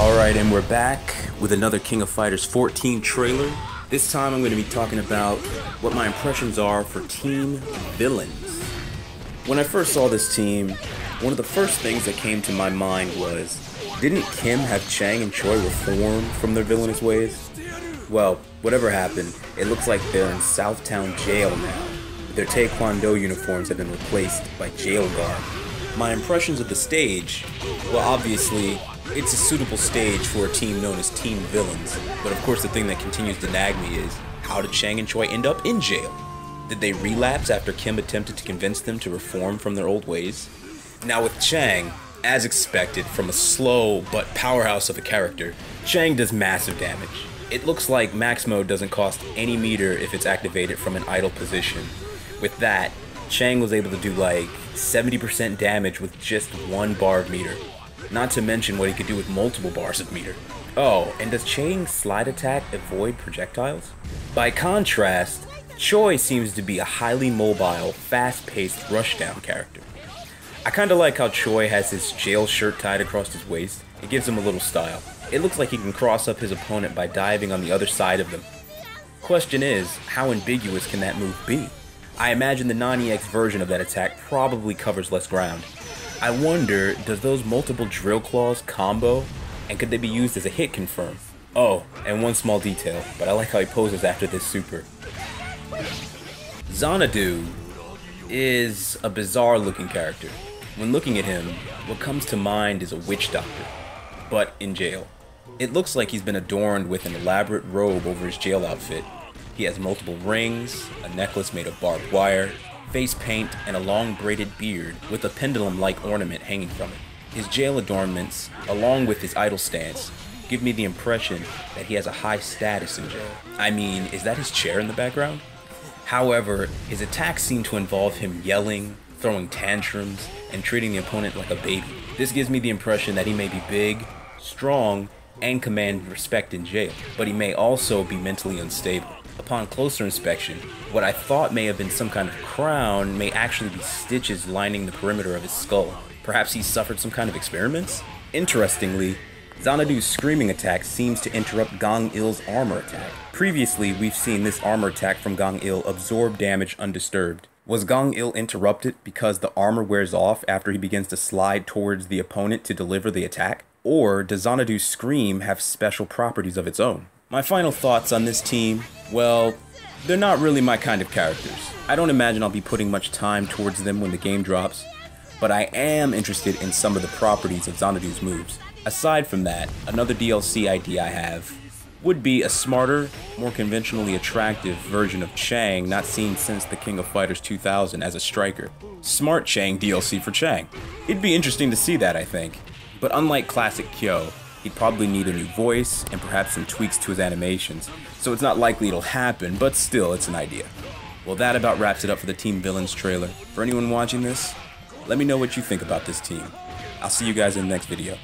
Alright, and we're back with another King of Fighters 14 trailer. This time I'm going to be talking about what my impressions are for Team Villains. When I first saw this team, one of the first things that came to my mind was, didn't Kim have Chang and Choi reform from their villainous ways? Well, whatever happened, it looks like they're in Southtown jail now. Their Taekwondo uniforms have been replaced by jail garb. My impressions of the stage, well, obviously, it's a suitable stage for a team known as Team Villains, but of course the thing that continues to nag me is, how did Chang and Choi end up in jail? Did they relapse after Kim attempted to convince them to reform from their old ways? Now with Chang, as expected from a slow but powerhouse of a character, Chang does massive damage. It looks like max mode doesn't cost any meter if it's activated from an idle position. With that, Chang was able to do like 70% damage with just one bar of meter. Not to mention what he could do with multiple bars of meter. Oh, and does Chang's slide attack avoid projectiles? By contrast, Choi seems to be a highly mobile, fast-paced rushdown character. I kinda like how Choi has his jail shirt tied across his waist. It gives him a little style. It looks like he can cross up his opponent by diving on the other side of them. Question is, how ambiguous can that move be? I imagine the non-EX version of that attack probably covers less ground. I wonder, does those multiple drill claws combo, and could they be used as a hit confirm? Oh, and one small detail, but I like how he poses after this super. Xanadu is a bizarre looking character. When looking at him, what comes to mind is a witch doctor, but in jail. It looks like he's been adorned with an elaborate robe over his jail outfit. He has multiple rings, a necklace made of barbed wire, face paint, and a long braided beard with a pendulum-like ornament hanging from it. His jail adornments, along with his idle stance, give me the impression that he has a high status in jail. I mean, is that his chair in the background? However, his attacks seem to involve him yelling, throwing tantrums, and treating the opponent like a baby. This gives me the impression that he may be big, strong, and command respect in jail, but he may also be mentally unstable. Upon closer inspection, what I thought may have been some kind of crown may actually be stitches lining the perimeter of his skull. Perhaps he suffered some kind of experiments? Interestingly, Xanadu's screaming attack seems to interrupt Gang Il's armor attack. Previously, we've seen this armor attack from Gang Il absorb damage undisturbed. Was Gang Il interrupted because the armor wears off after he begins to slide towards the opponent to deliver the attack? Or does Xanadu's scream have special properties of its own? My final thoughts on this team, well, they're not really my kind of characters. I don't imagine I'll be putting much time towards them when the game drops, but I am interested in some of the properties of Xanadu's moves. Aside from that, another DLC idea I have would be a smarter, more conventionally attractive version of Chang not seen since the King of Fighters 2000 as a striker. Smart Chang DLC for Chang. It'd be interesting to see that, I think. But unlike classic Kyo, he'd probably need a new voice and perhaps some tweaks to his animations, so it's not likely it'll happen, but still, it's an idea. Well, that about wraps it up for the Team Villains trailer. For anyone watching this, let me know what you think about this team. I'll see you guys in the next video.